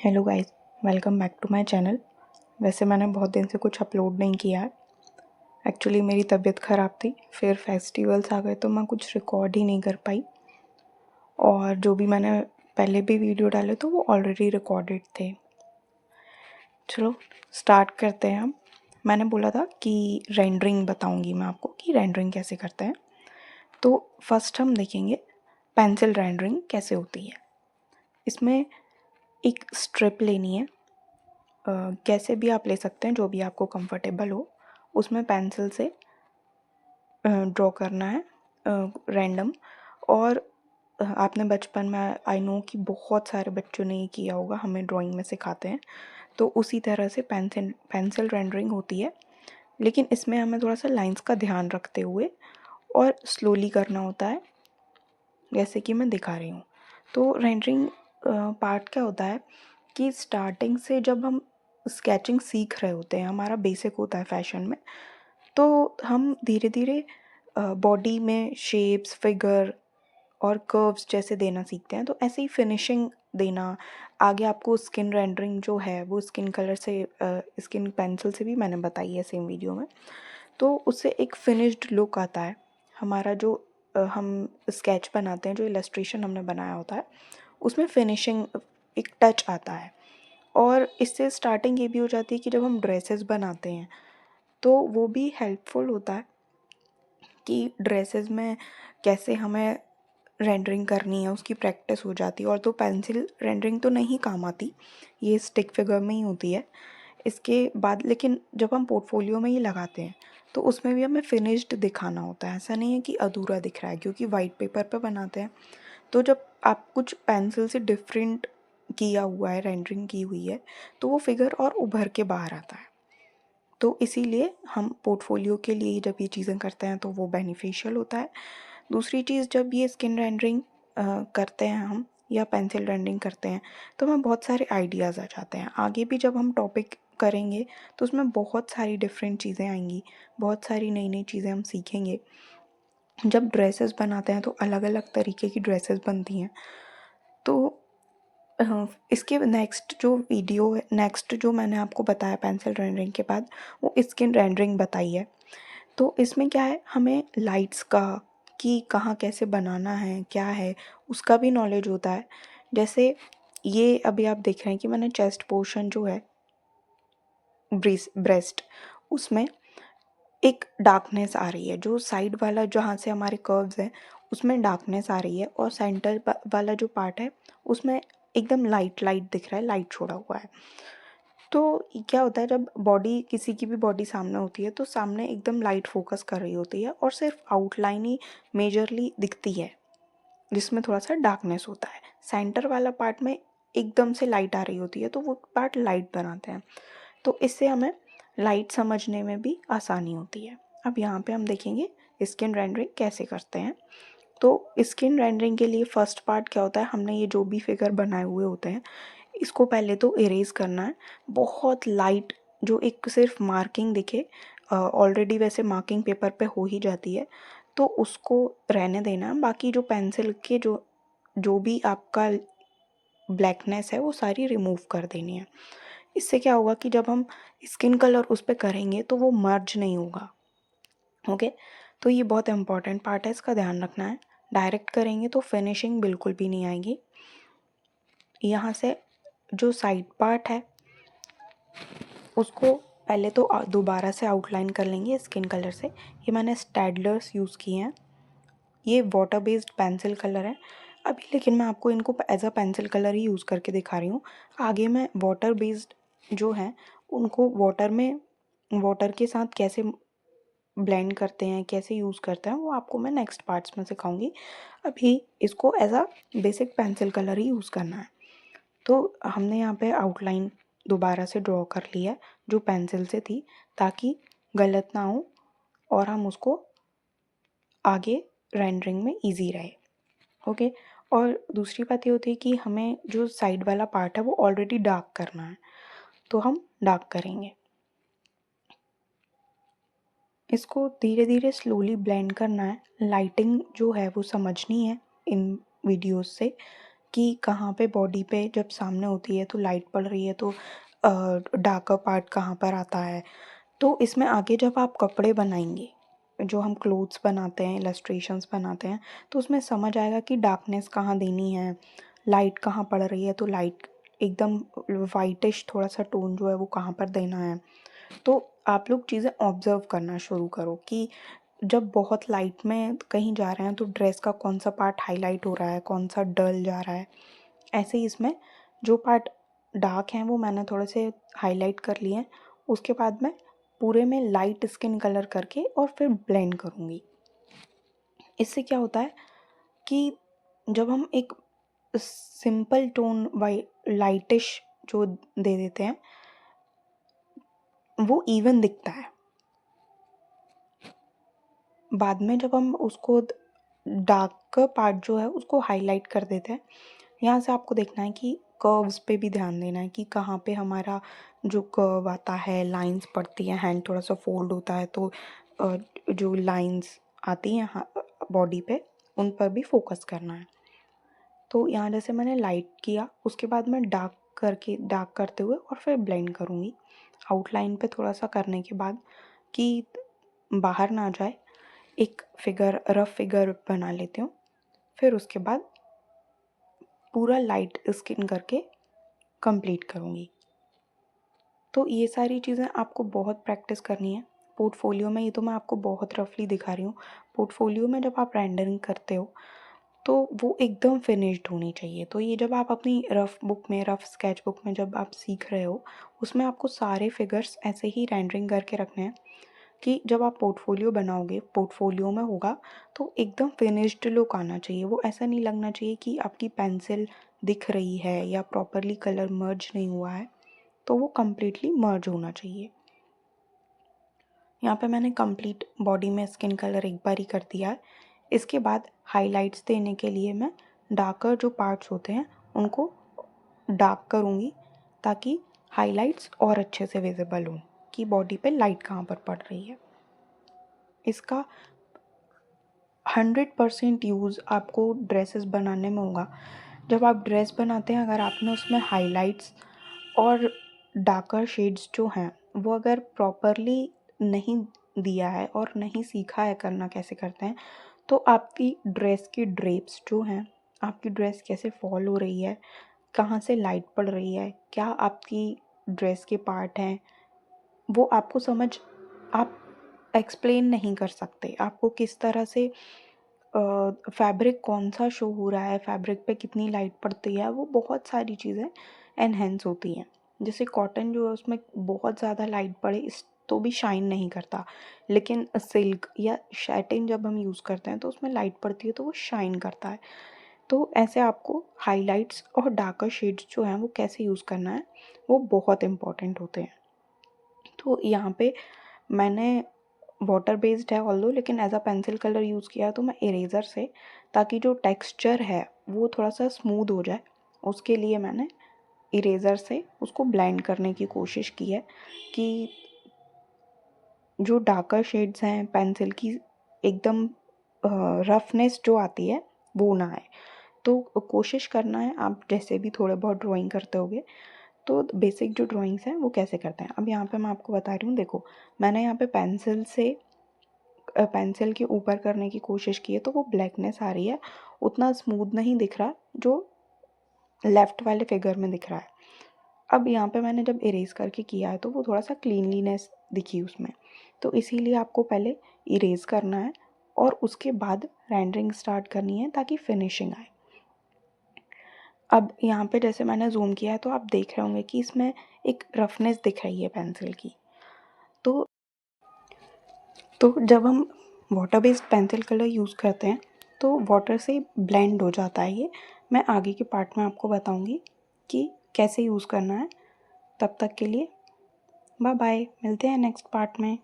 Hello guys, welcome back to my channel. वैसे मैंने बहुत दिन से कुछ अपलोड नहीं किया है। एक्चुअली मेरी तबीयत ख़राब थी, फिर फेस्टिवल्स आ गए तो मैं कुछ रिकॉर्ड ही नहीं कर पाई। और जो भी मैंने पहले भी वीडियो डाले तो वो ऑलरेडी रिकॉर्डेड थे। चलो स्टार्ट करते हैं हम। मैंने बोला था कि रेंडरिंग बताऊंगी मैं आपको कि रेंडरिंग कैसे करते हैं। तो फर्स्ट हम देखेंगे पेंसिल रेंडरिंग कैसे होती है। इसमें एक स्ट्रिप लेनी है, कैसे भी आप ले सकते हैं, जो भी आपको कंफर्टेबल हो। उसमें पेंसिल से ड्रॉ करना है रैंडम। और आपने बचपन में, आई नो कि बहुत सारे बच्चों ने ये किया होगा, हमें ड्राइंग में सिखाते हैं। तो उसी तरह से पेंसिल रेंडरिंग होती है, लेकिन इसमें हमें थोड़ा सा लाइंस का ध्यान रखते हुए और स्लोली करना होता है, जैसे कि मैं दिखा रही हूँ। तो रेंडरिंग पार्ट क्या होता है कि स्टार्टिंग से जब हम स्केचिंग सीख रहे होते हैं, हमारा बेसिक होता है फैशन में, तो हम धीरे धीरे बॉडी में शेप्स, फिगर और कर्व्स जैसे देना सीखते हैं। तो ऐसे ही फिनिशिंग देना, आगे आपको स्किन रेंडरिंग जो है वो स्किन कलर से, स्किन पेंसिल से भी मैंने बताई है सेम वीडियो में। तो उससे एक फिनिश्ड लुक आता है। हमारा जो हम स्केच बनाते हैं, जो इलस्ट्रेशन हमने बनाया होता है, उसमें फिनिशिंग, एक टच आता है। और इससे स्टार्टिंग ये भी हो जाती है कि जब हम ड्रेसेस बनाते हैं तो वो भी हेल्पफुल होता है कि ड्रेसेस में कैसे हमें रेंडरिंग करनी है, उसकी प्रैक्टिस हो जाती है। और तो पेंसिल रेंडरिंग तो नहीं काम आती, ये स्टिक फिगर में ही होती है। इसके बाद लेकिन जब हम पोर्टफोलियो में ही लगाते हैं तो उसमें भी हमें फिनिश्ड दिखाना होता है। ऐसा नहीं है कि अधूरा दिख रहा है, क्योंकि वाइट पेपर पे बनाते हैं। तो जब आप कुछ पेंसिल से डिफरेंट किया हुआ है, रेंडरिंग की हुई है, तो वो फिगर और उभर के बाहर आता है। तो इसीलिए हम पोर्टफोलियो के लिए जब ये चीज़ें करते हैं तो वो बेनिफिशियल होता है। दूसरी चीज़, जब ये स्किन रेंडरिंग करते हैं हम या पेंसिल रेंडरिंग करते हैं, तो हमें बहुत सारे आइडियाज़ आ जाते हैं। आगे भी जब हम टॉपिक करेंगे तो उसमें बहुत सारी डिफरेंट चीज़ें आएंगी, बहुत सारी नई नई चीज़ें हम सीखेंगे। जब ड्रेसेस बनाते हैं तो अलग अलग तरीके की ड्रेसेस बनती हैं। तो इसके नेक्स्ट जो मैंने आपको बताया पेंसिल रेंडरिंग के बाद, वो स्किन रेंडरिंग बताई है। तो इसमें क्या है, हमें लाइट्स का, कि कहाँ कैसे बनाना है, क्या है, उसका भी नॉलेज होता है। जैसे ये अभी आप देख रहे हैं कि मैंने चेस्ट पोर्शन जो है, ब्रेस्ट, उसमें एक डार्कनेस आ रही है। जो साइड वाला जहाँ से हमारे कर्व्स हैं उसमें डार्कनेस आ रही है, और सेंटर वाला जो पार्ट है उसमें एकदम लाइट लाइट दिख रहा है, लाइट छोड़ा हुआ है। तो क्या होता है, जब बॉडी, किसी की भी बॉडी सामने होती है तो सामने एकदम लाइट फोकस कर रही होती है और सिर्फ आउटलाइन ही मेजरली दिखती है, जिसमें थोड़ा सा डार्कनेस होता है। सेंटर वाला पार्ट में एकदम से लाइट आ रही होती है, तो वो पार्ट लाइट बनाते हैं। तो इससे हमें लाइट समझने में भी आसानी होती है। अब यहाँ पे हम देखेंगे स्किन रेंडरिंग कैसे करते हैं। तो स्किन रेंडरिंग के लिए फर्स्ट पार्ट क्या होता है, हमने ये जो भी फिगर बनाए हुए होते हैं इसको पहले तो इरेज करना है। बहुत लाइट, जो एक सिर्फ मार्किंग दिखे, ऑलरेडी वैसे मार्किंग पेपर पे हो ही जाती है, तो उसको रहने देना है। बाकी जो पेंसिल के जो जो भी आपका ब्लैकनेस है वो सारी रिमूव कर देनी है। इससे क्या होगा कि जब हम स्किन कलर उस पर करेंगे तो वो मर्ज नहीं होगा। ओके, तो ये बहुत इंपॉर्टेंट पार्ट है, इसका ध्यान रखना है। डायरेक्ट करेंगे तो फिनिशिंग बिल्कुल भी नहीं आएगी। यहाँ से जो साइड पार्ट है उसको पहले तो दोबारा से आउटलाइन कर लेंगे स्किन कलर से। ये मैंने स्टैडलर्स यूज़ किए हैं, ये वाटर बेस्ड पेंसिल कलर है अभी, लेकिन मैं आपको इनको एज अ पेंसिल कलर ही यूज़ करके दिखा रही हूँ। आगे मैं वाटर बेस्ड जो हैं उनको वाटर के साथ कैसे ब्लेंड करते हैं, कैसे यूज़ करते हैं, वो आपको मैं नेक्स्ट पार्ट्स में सिखाऊंगी। अभी इसको as a basic pencil colour ही यूज़ करना है। तो हमने यहाँ पे आउटलाइन दोबारा से ड्रॉ कर लिया है जो पेंसिल से थी, ताकि गलत ना हो और हम उसको आगे रेंडरिंग में इजी रहे। ओके, और दूसरी बात ये होती है कि हमें जो साइड वाला पार्ट है वो ऑलरेडी डार्क करना है, तो हम डार्क करेंगे। इसको धीरे धीरे स्लोली ब्लेंड करना है। लाइटिंग जो है वो समझनी है इन वीडियोस से, कि कहाँ पे बॉडी पे जब सामने होती है तो लाइट पड़ रही है तो डार्कर पार्ट कहाँ पर आता है। तो इसमें आगे जब आप कपड़े बनाएंगे, जो हम क्लोथ्स बनाते हैं, इलस्ट्रेशंस बनाते हैं, तो उसमें समझ आएगा कि डार्कनेस कहाँ देनी है, लाइट कहाँ पड़ रही है, तो लाइट एकदम वाइटिश थोड़ा सा टोन जो है वो कहाँ पर देना है। तो आप लोग चीज़ें ऑब्जर्व करना शुरू करो कि जब बहुत लाइट में कहीं जा रहे हैं तो ड्रेस का कौन सा पार्ट हाईलाइट हो रहा है, कौन सा डल जा रहा है। ऐसे ही इसमें जो पार्ट डार्क हैं वो मैंने थोड़े से हाईलाइट कर लिए हैं। उसके बाद मैं पूरे में लाइट स्किन कलर करके और फिर ब्लेंड करूँगी। इससे क्या होता है कि जब हम एक सिंपल टोन वाई लाइटिश जो दे देते हैं वो इवन दिखता है। बाद में जब हम उसको डार्क पार्ट जो है उसको हाईलाइट कर देते हैं, यहाँ से आपको देखना है कि कर्व्स पे भी ध्यान देना है कि कहाँ पे हमारा जो कर्व आता है, लाइंस पड़ती हैं, हैंड थोड़ा सा फोल्ड होता है तो जो लाइंस आती हैं बॉडी पे उन पर भी फोकस करना है। तो यहाँ जैसे मैंने लाइट किया, उसके बाद मैं डार्क करते हुए और फिर ब्लेंड करूँगी आउटलाइन पे थोड़ा सा करने के बाद कि बाहर ना जाए। एक रफ फिगर बना लेती हूँ, फिर उसके बाद पूरा लाइट स्किन करके कंप्लीट करूँगी। तो ये सारी चीज़ें आपको बहुत प्रैक्टिस करनी है। पोर्टफोलियो में ये तो मैं आपको बहुत रफली दिखा रही हूँ। पोर्टफोलियो में जब आप रेंडरिंग करते हो तो वो एकदम फिनिश्ड होनी चाहिए। तो ये जब आप अपनी रफ स्केच बुक में जब आप सीख रहे हो, उसमें आपको सारे फिगर्स ऐसे ही रेंडरिंग करके रखने हैं कि जब आप पोर्टफोलियो बनाओगे, पोर्टफोलियो में होगा तो एकदम फिनिश्ड लुक आना चाहिए। वो ऐसा नहीं लगना चाहिए कि आपकी पेंसिल दिख रही है या प्रॉपरली कलर मर्ज नहीं हुआ है, तो वो कम्प्लीटली मर्ज होना चाहिए। यहाँ पे मैंने कंप्लीट बॉडी में स्किन कलर एक बार ही कर दिया है। इसके बाद हाइलाइट्स देने के लिए मैं डार्कर जो पार्ट्स होते हैं उनको डार्क करूँगी ताकि हाइलाइट्स और अच्छे से विजिबल हों कि बॉडी पे लाइट कहाँ पर पड़ रही है। इसका 100% यूज़ आपको ड्रेसेस बनाने में होगा। जब आप ड्रेस बनाते हैं, अगर आपने उसमें हाइलाइट्स और डार्कर शेड्स जो हैं वो अगर प्रॉपरली नहीं दिया है और नहीं सीखा है करना कैसे करते हैं, तो आपकी ड्रेस की ड्रेप्स जो हैं, आपकी ड्रेस कैसे फॉल हो रही है, कहाँ से लाइट पड़ रही है, क्या आपकी ड्रेस के पार्ट हैं, वो आपको आप एक्सप्लेन नहीं कर सकते। आपको किस तरह से फैब्रिक कौन सा शो हो रहा है, फैब्रिक पे कितनी लाइट पड़ती है, वो बहुत सारी चीज़ें एनहेंस होती हैं। जैसे कॉटन जो है उसमें बहुत ज़्यादा लाइट पड़े इस तो भी शाइन नहीं करता, लेकिन सिल्क या शैटिन जब हम यूज़ करते हैं तो उसमें लाइट पड़ती है तो वो शाइन करता है। तो ऐसे आपको हाइलाइट्स और डार्कर शेड्स जो हैं वो कैसे यूज़ करना है वो बहुत इम्पॉर्टेंट होते हैं। तो यहाँ पे मैंने वाटर बेस्ड है ऑल्दो, लेकिन as a pencil colour use किया तो मैं इरेज़र से, ताकि जो टेक्सचर है वो थोड़ा सा स्मूथ हो जाए, उसके लिए मैंने इरेज़र से उसको ब्लेंड करने की कोशिश की है कि जो डार्कर शेड्स हैं पेंसिल की एकदम रफनेस जो आती है वो ना आए। तो कोशिश करना है, आप जैसे भी थोड़े बहुत ड्राइंग करते होगे तो बेसिक जो ड्राइंग्स हैं वो कैसे करते हैं। अब यहाँ पे मैं आपको बता रही हूँ, देखो मैंने यहाँ पे पेंसिल के ऊपर करने की कोशिश की है तो वो ब्लैकनेस आ रही है, उतना स्मूथ नहीं दिख रहा जो लेफ़्ट वाले फिगर में दिख रहा है। अब यहाँ पे मैंने जब इरेज करके किया है तो वो थोड़ा सा क्लीनलीनेस दिखी उसमें, तो इसीलिए आपको पहले इरेज करना है और उसके बाद रेंडरिंग स्टार्ट करनी है ताकि फिनिशिंग आए। अब यहाँ पे जैसे मैंने जूम किया है तो आप देख रहे होंगे कि इसमें एक रफनेस दिख रही है पेंसिल की। तो जब हम water based pencil colour use करते हैं तो वाटर से ब्लेंड हो जाता है ये। मैं आगे के पार्ट में आपको बताऊंगी कि कैसे यूज़ करना है। तब तक के लिए बाय बाय, मिलते हैं नेक्स्ट पार्ट में।